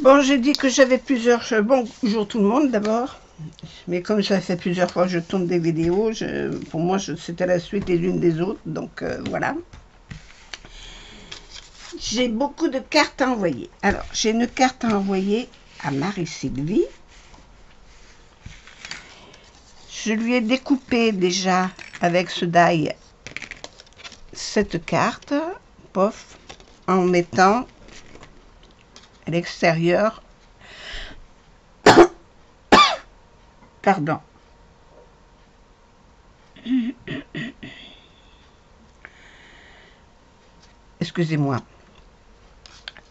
Bon, j'ai dit que j'avais plusieurs... Bonjour tout le monde d'abord. Mais comme ça fait plusieurs fois que je tourne des vidéos, pour moi c'était la suite les unes des autres. Donc voilà. J'ai beaucoup de cartes à envoyer. Alors, j'ai une carte à envoyer à Marie-Sylvie. Je lui ai découpé déjà avec ce die cette carte, pof, en mettant à l'extérieur, pardon, excusez-moi,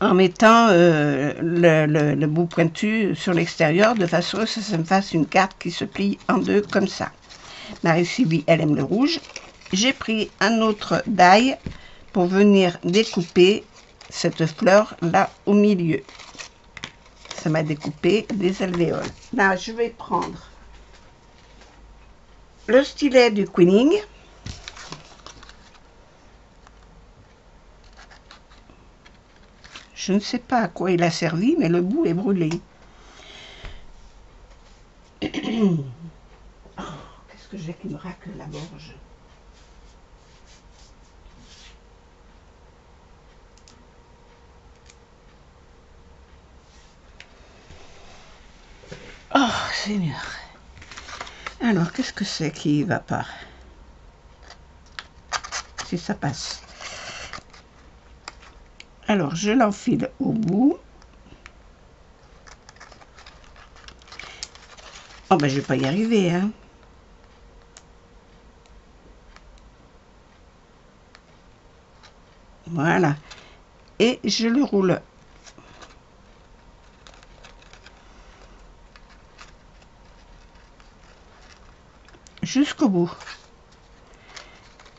en mettant le bout pointu sur l'extérieur de façon que ça me fasse une carte qui se plie en deux comme ça. Marie-Sylvie, elle aime le rouge. J'ai pris un autre die pour venir découper cette fleur là au milieu. Ça m'a découpé des alvéoles. Là, je vais prendre le stylet du Queening. Je ne sais pas à quoi il a servi, mais le bout est brûlé. Oh, qu'est-ce que j'ai qui me racle la gorge? Oh, Seigneur. Alors, qu'est-ce que c'est qui va pas? Si ça passe. Alors, je l'enfile au bout. Oh, ben, je vais pas y arriver, hein. Voilà. Et je le roule. Jusqu'au bout.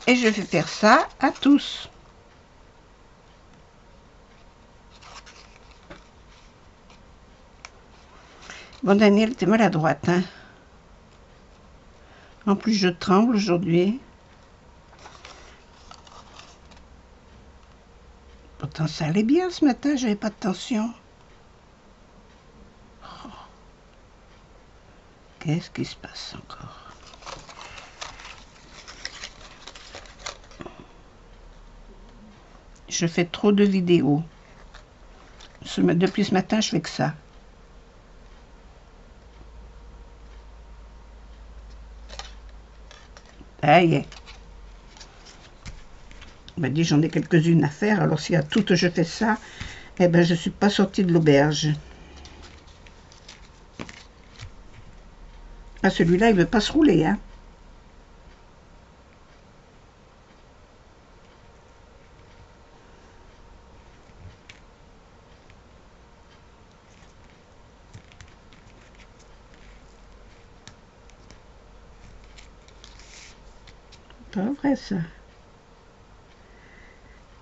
Et je vais faire ça à tous. Bon, Daniel, t'es maladroite, hein. En plus, je tremble aujourd'hui. Pourtant, ça allait bien ce matin, j'avais pas de tension. Oh. Qu'est-ce qui se passe encore? Je fais trop de vidéos. Depuis ce matin, je fais que ça. Aïe. On m'a dit j'en ai quelques-unes à faire, alors si à toutes je fais ça, eh ben je suis pas sortie de l'auberge. Ah, celui-là, il veut pas se rouler, hein. Pas vrai, ça.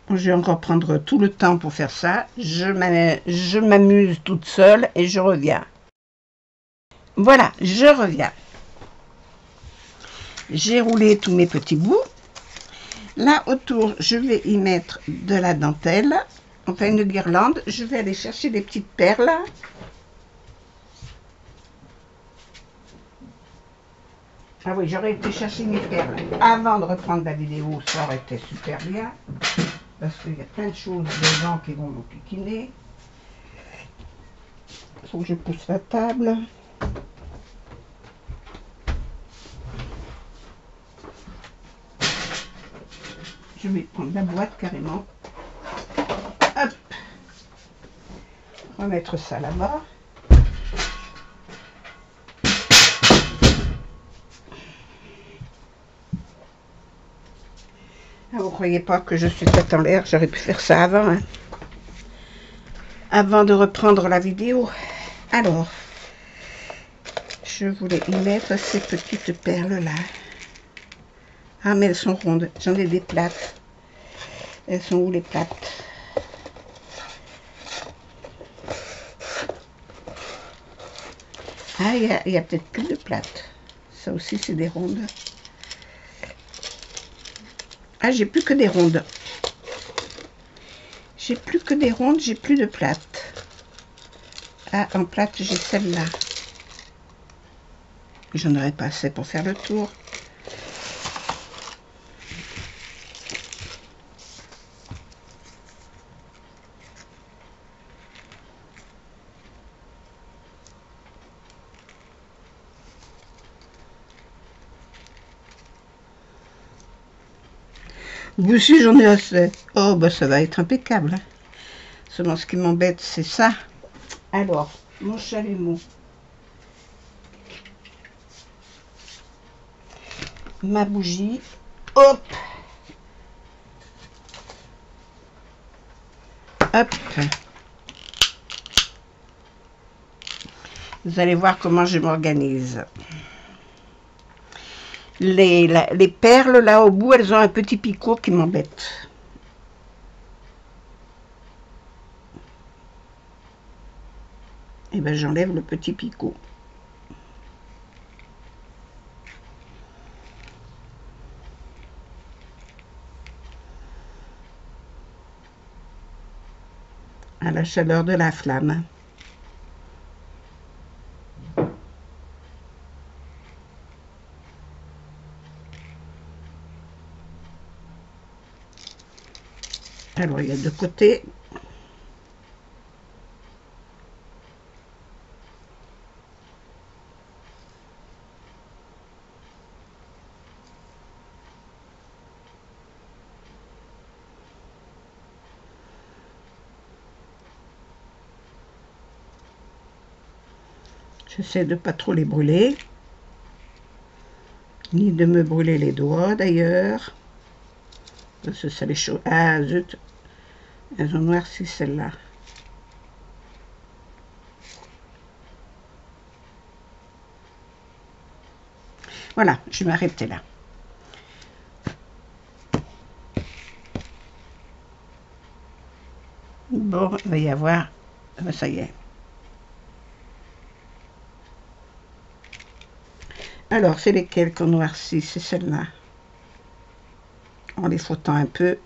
Bon, je vais encore prendre tout le temps pour faire ça. Je m'amuse toute seule et je reviens. Voilà, je reviens. J'ai roulé tous mes petits bouts. Là, autour, je vais y mettre de la dentelle. Enfin, une guirlande. Je vais aller chercher des petites perles. Ah oui, j'aurais été chercher mes perles avant de reprendre la vidéo. Ça aurait été super bien. Parce qu'il y a plein de choses, des gens qui vont nous piquiner. Il faut que je pousse la table. Je vais prendre la boîte carrément. Hop. Remettre ça là-bas. Ah, vous croyez pas que je suis tête en l'air? J'aurais pu faire ça avant, hein. Avant de reprendre la vidéo. Alors, je voulais y mettre ces petites perles-là. Ah, mais elles sont rondes. J'en ai des plates. Elles sont où les plates? Ah, il y a peut-être plus de plates. Ça aussi, c'est des rondes. Ah, j'ai plus que des rondes. J'ai plus que des rondes, j'ai plus de plates. Ah, en plate, j'ai celle-là. J'en aurais pas assez pour faire le tour. Vous aussi, j'en ai assez. Oh, bah ça va être impeccable. Hein. Seulement, ce qui m'embête, c'est ça. Alors, mon chalumeau. Ma bougie. Hop. Hop. Vous allez voir comment je m'organise. Les perles, là, au bout, elles ont un petit picot qui m'embête. Et bien, j'enlève le petit picot. À la chaleur de la flamme. Alors, il y a deux côtés. J'essaie de pas trop les brûler. Ni de me brûler les doigts, d'ailleurs. Parce que ça les chaud. Ah, zut. Elles ont noirci, celles-là. Voilà, je vais m'arrêter là. Bon, il va y avoir... Ça y est. Alors, c'est lesquelles qu'on noircit? C'est celles-là. En les frottant un peu,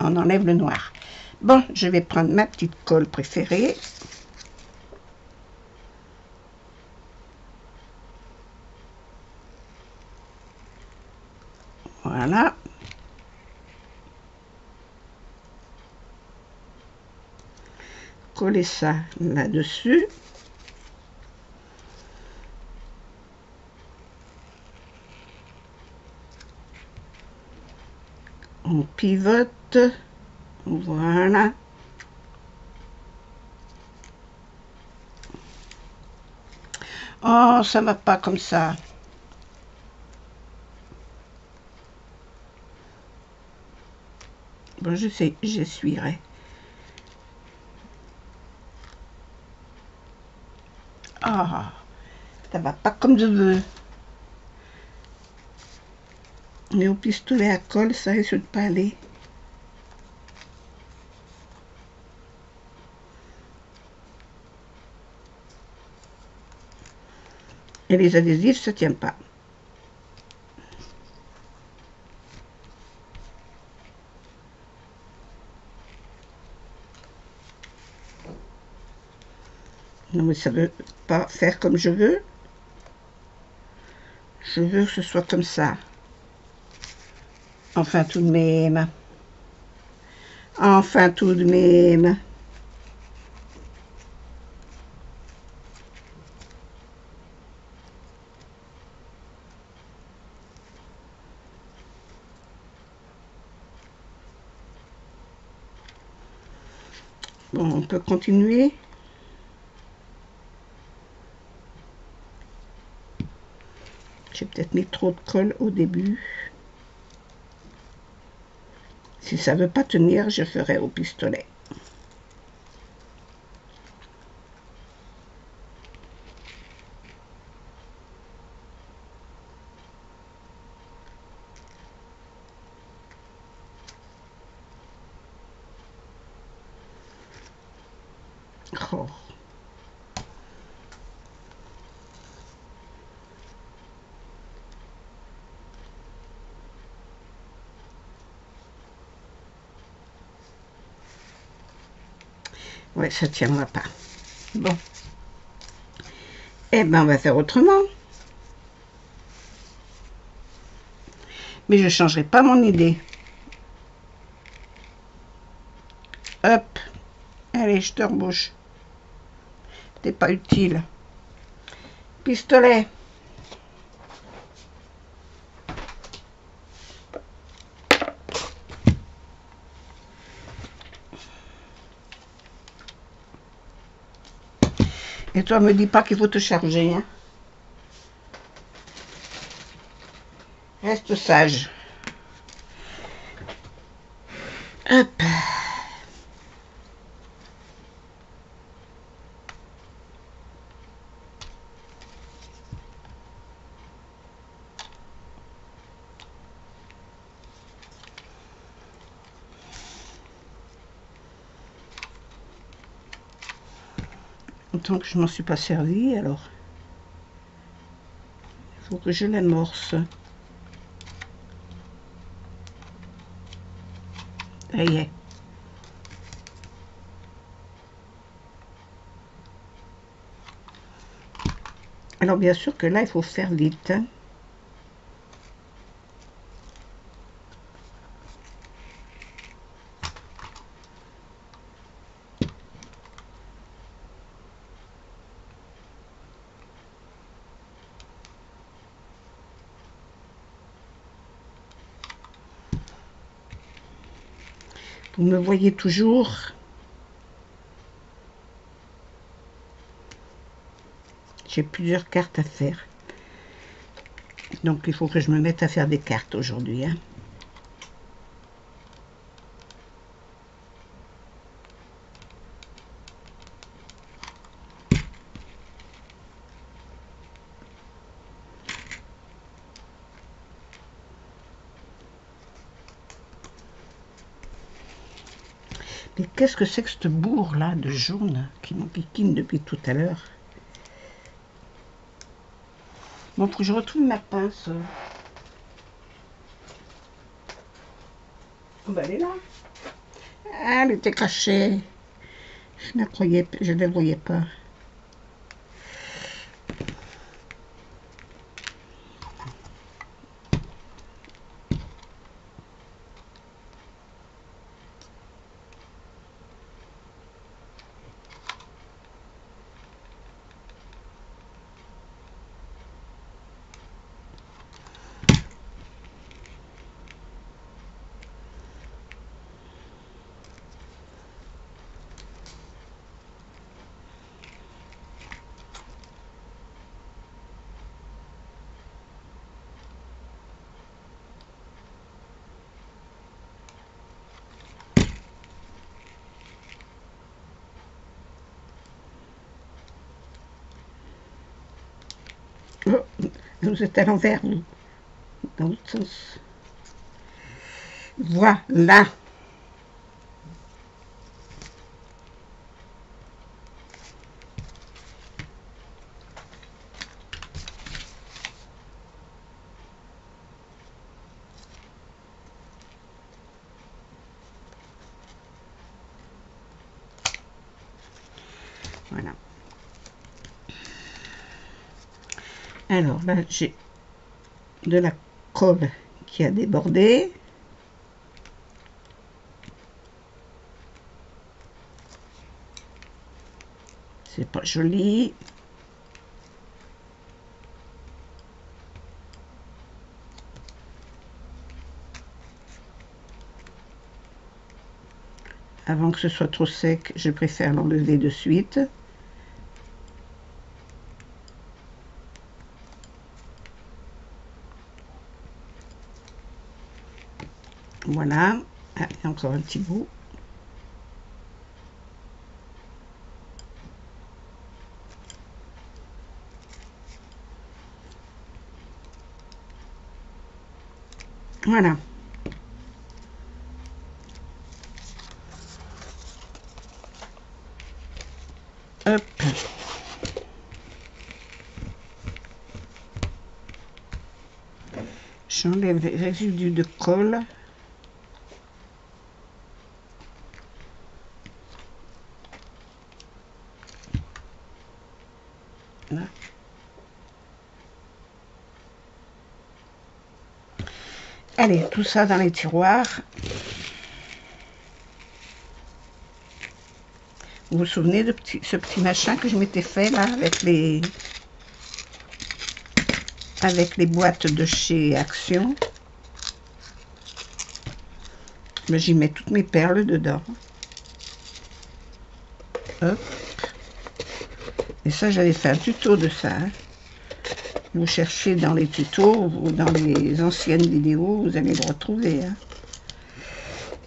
on enlève le noir. Bon, je vais prendre ma petite colle préférée. Voilà. Coller ça là-dessus. On pivote. Voilà. Oh, ça va pas comme ça. Bon, je sais, j'essuierai. Ah, ça va pas comme je veux. Mais au pistolet à colle, ça risque de pas aller. Et les adhésifs, ça tient pas. Non, mais ça veut pas faire comme je veux. Je veux que ce soit comme ça. Enfin, tout de même. Enfin, tout de même. Bon, on peut continuer. J'ai peut-être mis trop de colle au début. Si ça ne veut pas tenir, je ferai au pistolet. Oh. Ouais, ça ne tiendra pas. Bon. Eh ben, on va faire autrement. Mais je ne changerai pas mon idée. Hop. Allez, je te rebouche. T'es pas utile. Pistolet. Et toi, me dis pas qu'il faut te charger. Hein. Reste sage. Hop. Autant que je m'en suis pas servi, alors il faut que je l'amorce. Ça y est. Alors bien sûr que là, il faut faire vite. Hein. Vous me voyez toujours. J'ai plusieurs cartes à faire. Donc il faut que je me mette à faire des cartes aujourd'hui. Hein. Mais qu'est-ce que c'est que cette bourre là de jaune qui m'enquiquine depuis tout à l'heure? Bon, faut que je retrouve ma pince. Oh, bah, elle est là. Ah, elle était cachée. Je ne la voyais pas. Oh, vous êtes à l'envers, dans l'autre sens. Voilà. Voilà. Alors là, j'ai de la colle qui a débordé. C'est pas joli. Avant que ce soit trop sec, je préfère l'enlever de suite. Voilà. Ah, il y a encore un petit bout. Voilà. Hop. J'enlève les résidus de colle. Là. Allez, tout ça dans les tiroirs. Vous vous souvenez de ce petit machin que je m'étais fait là avec les boîtes de chez Action. J'y mets toutes mes perles dedans. Hop. Et ça, j'avais fait un tuto de ça. Hein. Vous cherchez dans les tutos ou dans les anciennes vidéos, vous allez le retrouver. Hein.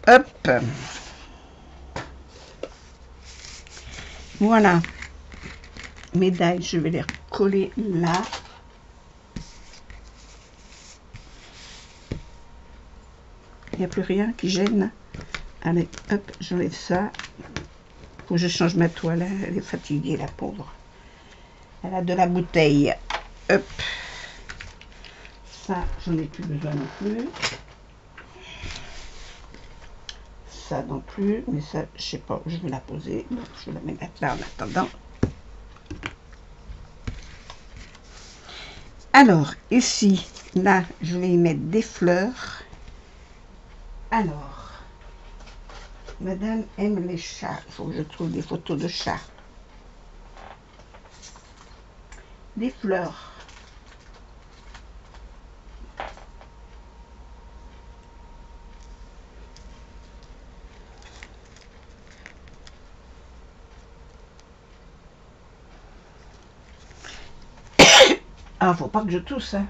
Hop. Voilà. Médailles, je vais les recoller là. Il n'y a plus rien qui gêne. Allez, hop, j'enlève ça. Faut que je change ma toile. Elle est fatiguée, la pauvre. Elle a de la bouteille. Hop. Ça, j'en ai plus besoin non plus. Ça non plus. Mais ça, je sais pas où je vais la poser. Donc, je vais la mettre là en attendant. Alors, ici, là, je vais y mettre des fleurs. Alors, madame aime les chats. Il faut que je trouve des photos de chats. Des fleurs. Ah, faut pas que je tousse, hein.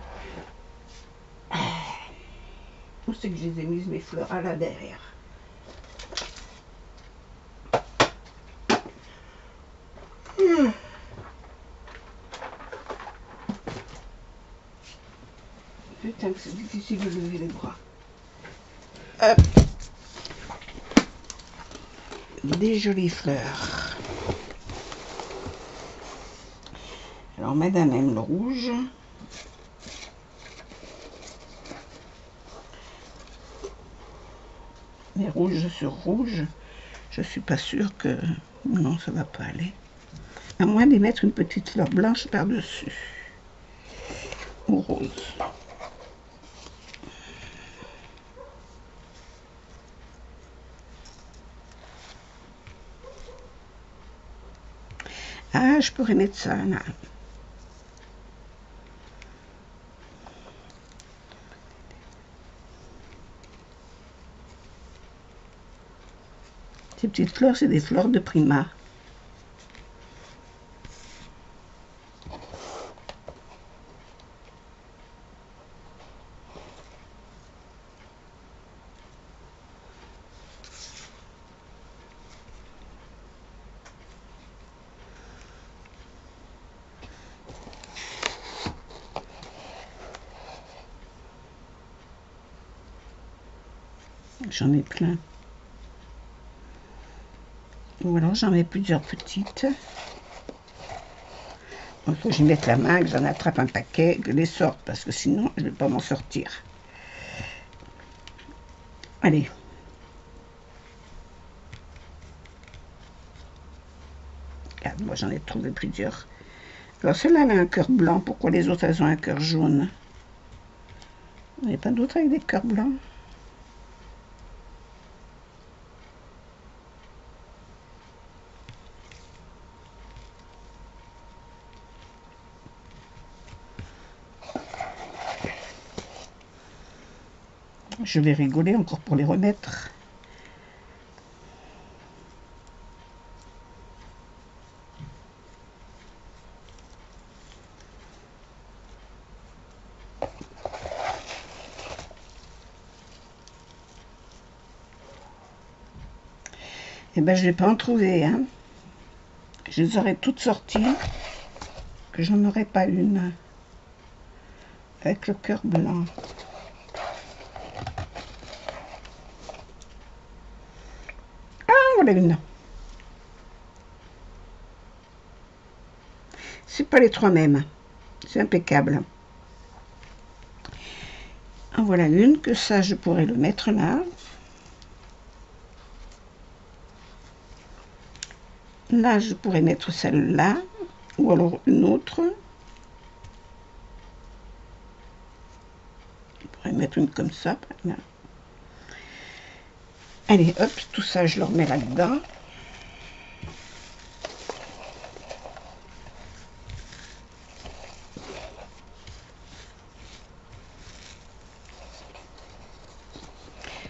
Où c'est que je les ai mises, mes fleurs? Ah, là, derrière. Putain, que c'est difficile de lever les bras. Hop. Des jolies fleurs. Alors, madame aime le rouge. Mais rouge sur rouge, je suis pas sûre que... Non, ça va pas aller. À moins d'y mettre une petite fleur blanche par-dessus. Ou rose. Ah, je pourrais mettre ça là. Ces petites fleurs, c'est des fleurs de Prima. J'en ai plein. Ou alors j'en mets plusieurs petites. Il faut que j'y mette la main, que j'en attrape un paquet, que je les sorte, parce que sinon je ne vais pas m'en sortir. Allez. Regarde, moi j'en ai trouvé plusieurs. Alors celle-là, elle a un cœur blanc. Pourquoi les autres, elles ont un cœur jaune? Il n'y a pas d'autres avec des cœurs blancs? Je vais rigoler encore pour les remettre. Eh ben, je ne vais pas en trouver, hein. Je les aurais toutes sorties, que j'en aurais pas une avec le cœur blanc. Ah, voilà une. C'est pas les trois mêmes. C'est impeccable. En voilà une, que ça, je pourrais le mettre là. Là, je pourrais mettre celle-là, ou alors une autre. On va mettre une comme ça. Là. Allez, hop, tout ça, je le remets là-dedans.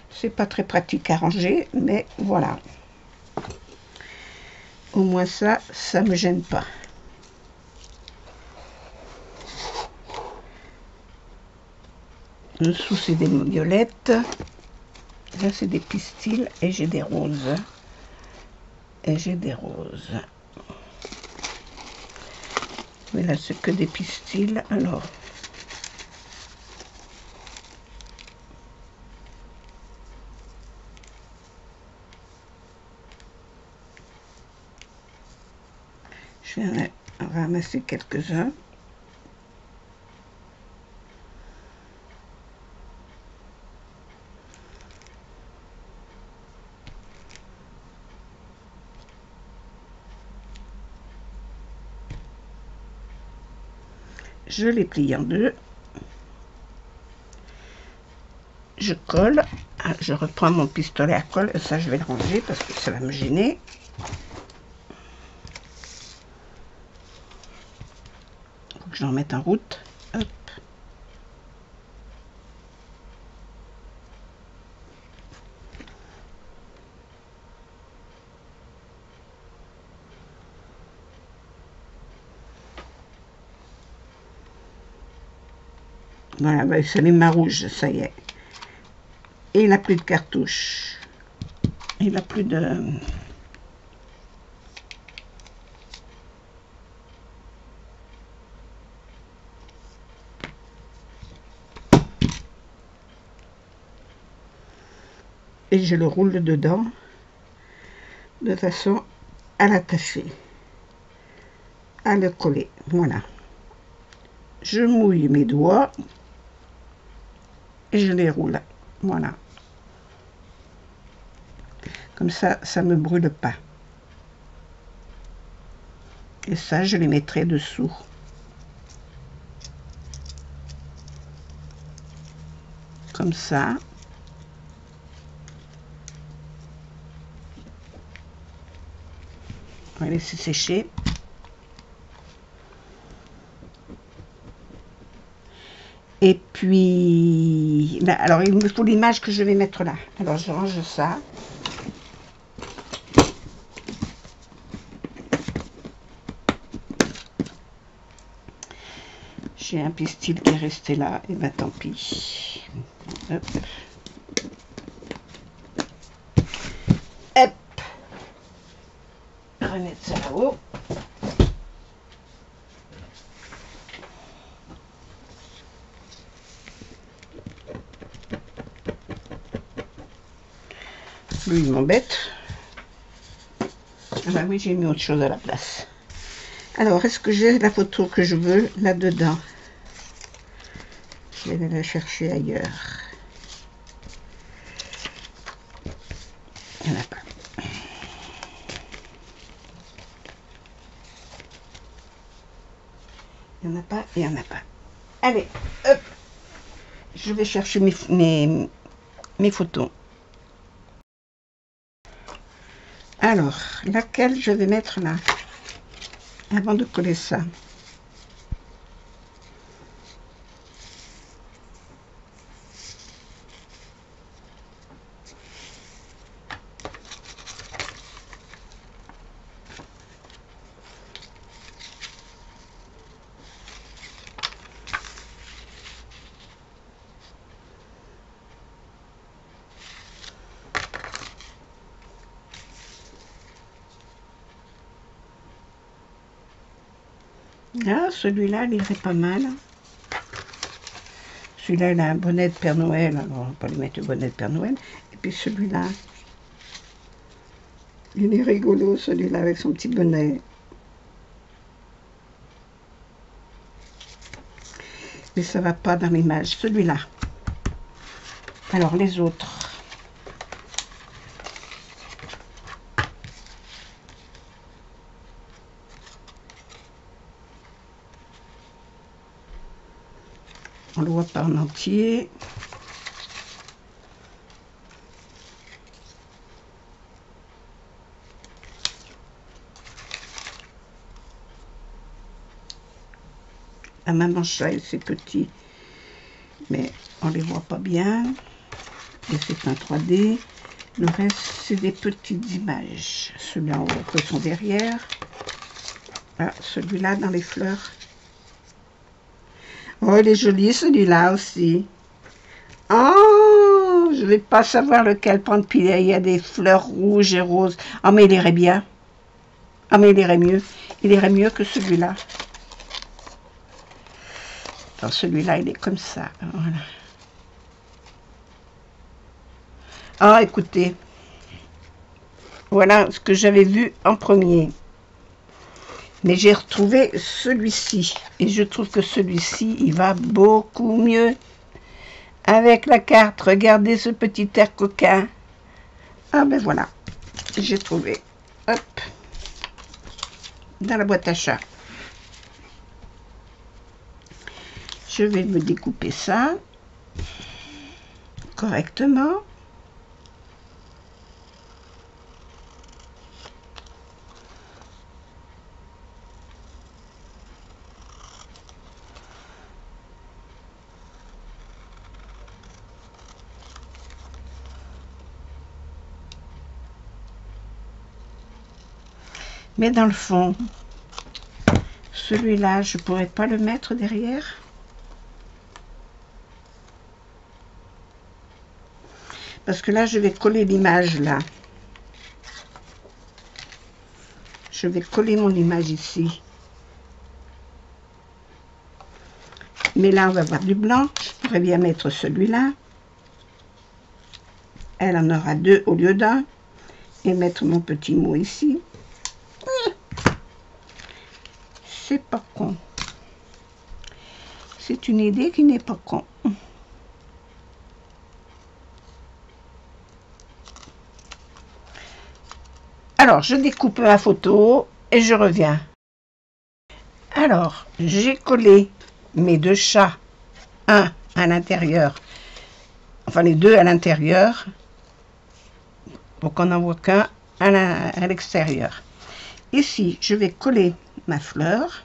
C'est pas très pratique à ranger, mais voilà. Au moins ça me gêne pas. Dessous, c'est des violettes. Là, c'est des pistils et j'ai des roses. Et j'ai des roses. Mais là, c'est que des pistils. Alors, je vais en ramasser quelques-uns. Je les plie en deux. Je colle. Ah, je reprends mon pistolet à colle. Ça, je vais le ranger parce que ça va me gêner. Faut que je le remette en route. Hop. Voilà, bah, c'est les mains rouges, ça y est. Et il n'a plus de cartouche. Il n'a plus de... Et je le roule dedans de façon à l'attacher, à le coller. Voilà. Je mouille mes doigts et je les roule. Voilà. Comme ça ne me brûle pas. Et ça, je les mettrai dessous. Comme ça. On va laisser sécher. Et puis, là, alors il me faut l'image que je vais mettre là. Alors je range ça. J'ai un pistil qui est resté là, et ben tant pis. Hop. Hop. Remettre ça là-haut. Lui, il m'embête. Ah bah oui, j'ai mis autre chose à la place. Alors, est-ce que j'ai la photo que je veux là-dedans? Je vais la chercher ailleurs. Il n'y en a pas. Il n'y en a pas, il n'y en a pas. Allez, hop. Je vais chercher mes photos. Alors, laquelle je vais mettre là? Avant de coller ça. Ah, celui-là, il irait pas mal. Celui-là, il a un bonnet de Père Noël. Alors, on va pas lui mettre le bonnet de Père Noël. Et puis celui-là, il est rigolo, celui-là, avec son petit bonnet. Mais ça va pas dans l'image. Celui-là. Alors, les autres. On le voit pas en entier. La maman chat et ses petits, mais on les voit pas bien. Et c'est un 3D. Le reste, c'est des petites images. Celui en haut que son derrière. Ah, celui-là dans les fleurs. Oh, il est joli celui-là aussi. Oh, je vais pas savoir lequel prendre. Puis il y a des fleurs rouges et roses. Oh, mais il irait bien. Ah, mais il irait mieux. Il irait mieux que celui-là. Alors, celui-là, il est comme ça. Voilà. Ah, écoutez. Voilà ce que j'avais vu en premier. Mais j'ai retrouvé celui-ci. Et je trouve que celui-ci, il va beaucoup mieux. Avec la carte, regardez ce petit air coquin. Ah ben voilà. J'ai trouvé. Hop. Dans la boîte à chat. Je vais me découper ça. Correctement. Mais dans le fond, celui-là, je pourrais pas le mettre derrière. Parce que là, je vais coller l'image là. Je vais coller mon image ici. Mais là, on va avoir du blanc. Je pourrais bien mettre celui-là. Elle en aura deux au lieu d'un. Et mettre mon petit mot ici. C'est pas con. C'est une idée qui n'est pas con. Alors, je découpe ma photo et je reviens. Alors, j'ai collé mes deux chats, un à l'intérieur, enfin les deux à l'intérieur, pour qu'on n'en voit qu'un à l'extérieur. Ici, je vais coller ma fleur.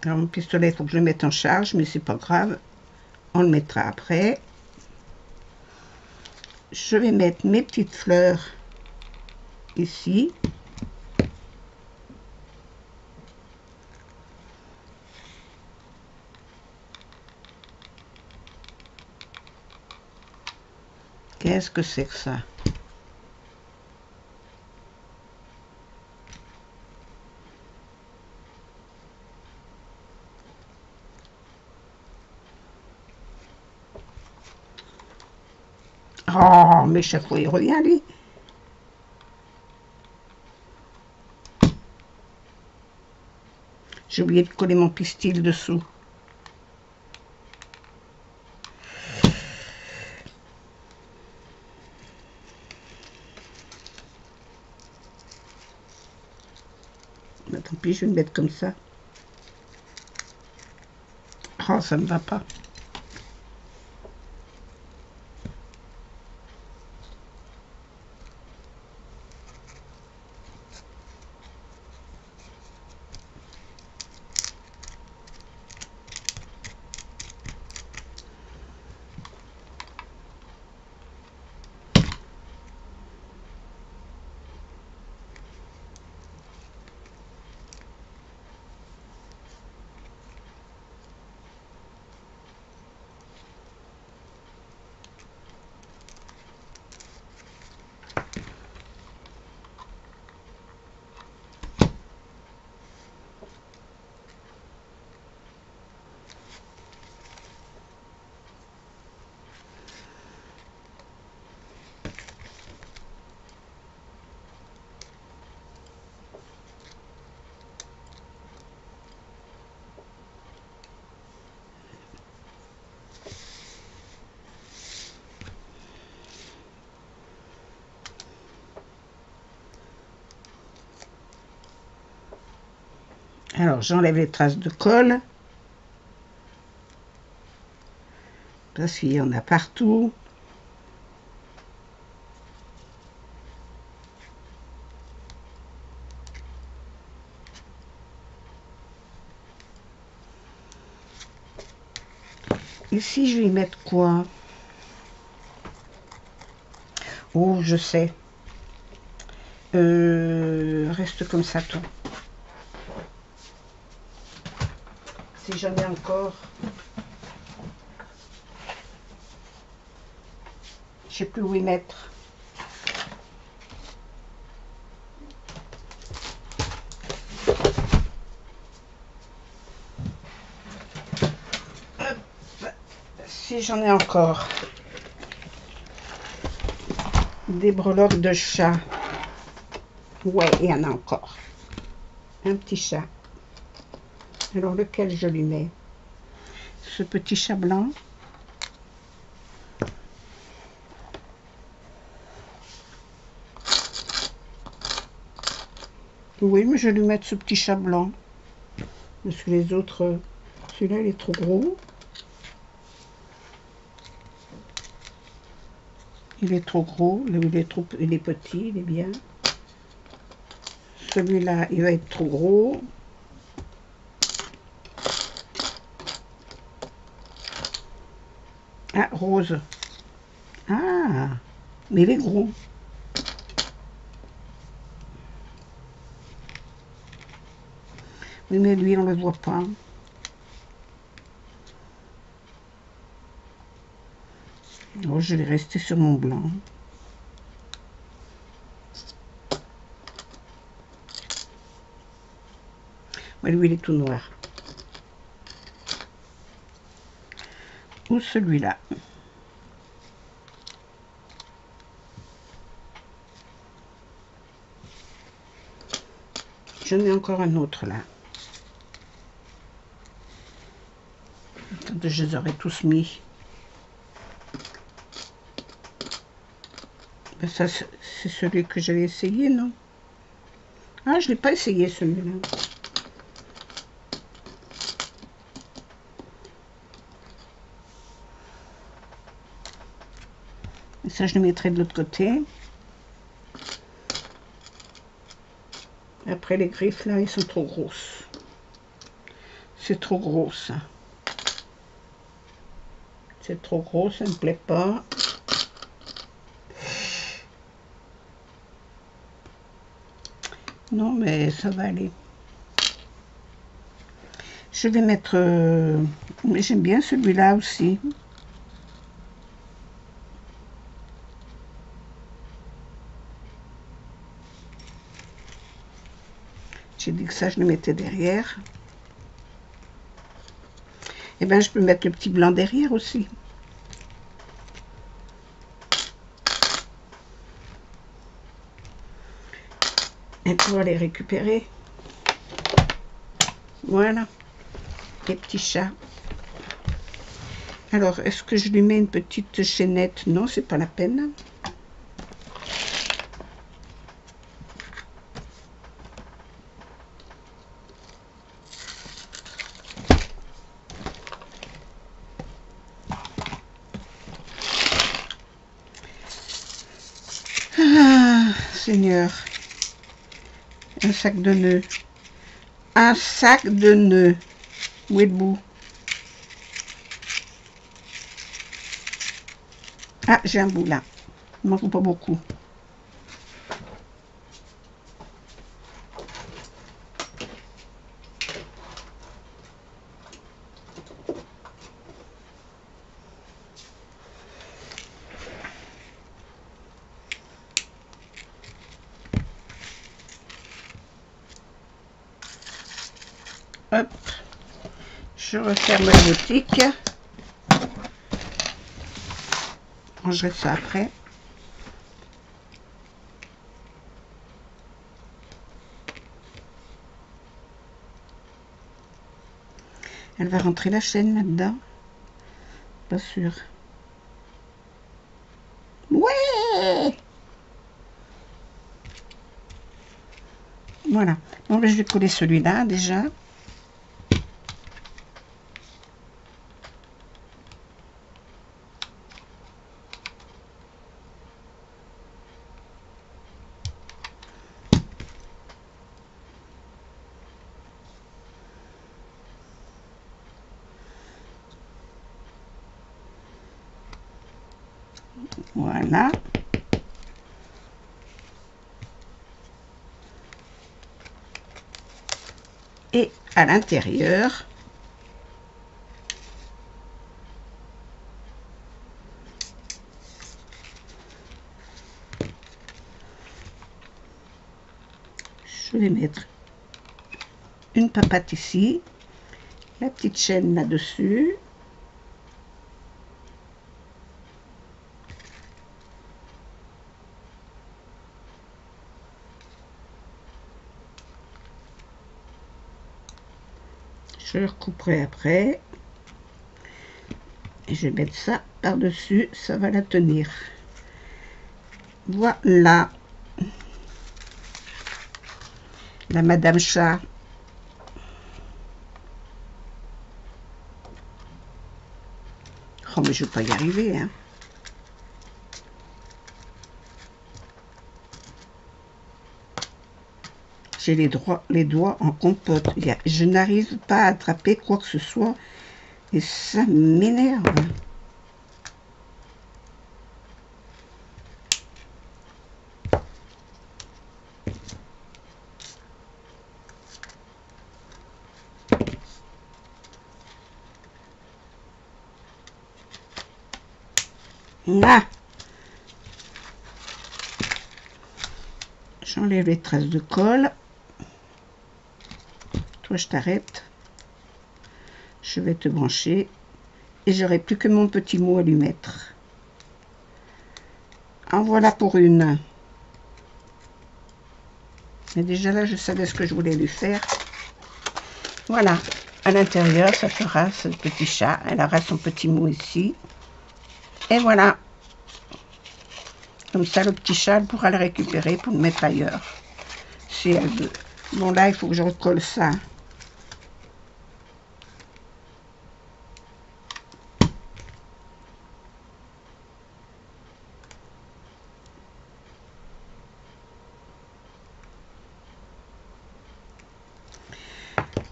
Alors, mon pistolet, il faut que je le mette en charge, mais c'est pas grave. On le mettra après. Je vais mettre mes petites fleurs ici. Qu'est-ce que c'est que ça? Oh, mais chaque fois il revient, lui. J'ai oublié de coller mon pistil dessous. Mais tant pis, je vais le mettre comme ça. Oh, ça ne va pas. Alors, j'enlève les traces de colle. Parce qu'il y en a partout. Ici, je vais y mettre quoi? Oh, je sais. Reste comme ça, tout. Si j'en ai encore. Je sais plus où y mettre. Hop. Si j'en ai encore. Des breloques de chat. Ouais, il y en a encore. Un petit chat. Alors, lequel je lui mets? Ce petit chat blanc. Oui, mais je vais lui mettre ce petit chat blanc. Parce que les autres... Celui-là, il est trop gros. Il est trop gros. Il est petit, il est bien. Celui-là, il va être trop gros. Ah, rose. Ah, mais il est gros. Oui, mais lui, on ne le voit pas. Oh, je vais rester sur mon blanc. Ouais, lui, il est tout noir. Ou celui-là. J'en ai encore un autre là. Quand je les aurai tous mis. Ben ça, c'est celui que j'avais essayé, non? Ah, je ne l'ai pas essayé celui-là. Et ça, je le mettrai de l'autre côté. Après, les griffes, là, ils sont trop grosses. C'est trop gros, ça. C'est trop gros, ça ne me plaît pas. Non, mais ça va aller. Je vais mettre... mais j'aime bien celui-là aussi. J'ai dit que ça, je le mettais derrière. Et bien, je peux mettre le petit blanc derrière aussi. Et pour les récupérer. Voilà. Les petits chats. Alors, est-ce que je lui mets une petite chaînette? Non, c'est pas la peine. Ah, Seigneur. Un sac de nœuds. Un sac de nœuds. Où est le bout? Ah, j'ai un bout là. Il m'en faut pas beaucoup. Hop. Je referme la boutique. Je rangerai ça après. Elle va rentrer la chaîne là-dedans. Pas sûr. Ouais! Voilà. Bon, je vais coller celui-là déjà. Voilà. Et à l'intérieur, je vais mettre une papate ici, la petite chaîne là-dessus. Je le recouperai après. Et je vais mettre ça par-dessus, ça va la tenir. Voilà. La Madame Chat. Oh, mais je ne vais pas y arriver, hein. J'ai les doigts en compote. Je n'arrive pas à attraper quoi que ce soit. Et ça m'énerve. Là. J'enlève les traces de colle. Toi, je t'arrête. Je vais te brancher. Et j'aurai plus que mon petit mot à lui mettre. En voilà pour une. Mais déjà là, je savais ce que je voulais lui faire. Voilà. À l'intérieur, ça fera ce petit chat. Elle aura son petit mot ici. Et voilà. Comme ça, le petit chat, elle pourra le récupérer pour le mettre ailleurs. Si elle veut. Bon, là, il faut que je recolle ça.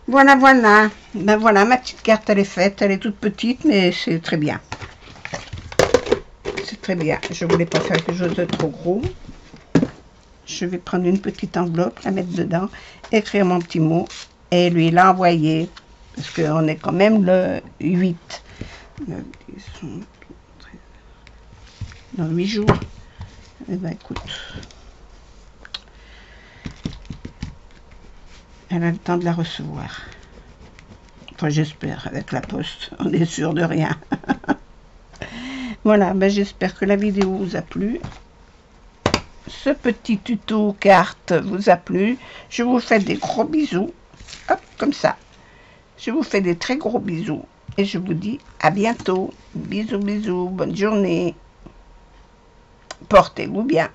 Voilà, voilà. Ben voilà, ma petite carte, elle est faite. Elle est toute petite, mais c'est très bien. C'est très bien. Je voulais pas faire quelque chose de trop gros. Je vais prendre une petite enveloppe, la mettre dedans, écrire mon petit mot et lui l'envoyer. Parce qu'on est quand même le 8. 9, 10, 11, 12, 13. Dans 8 jours. Eh ben écoute. Elle a le temps de la recevoir. Enfin, j'espère, avec la poste. On est sûr de rien. Voilà, ben j'espère que la vidéo vous a plu. Ce petit tuto carte vous a plu. Je vous fais des gros bisous. Hop, comme ça. Je vous fais des très gros bisous. Et je vous dis à bientôt. Bisous, bisous. Bonne journée. Portez-vous bien.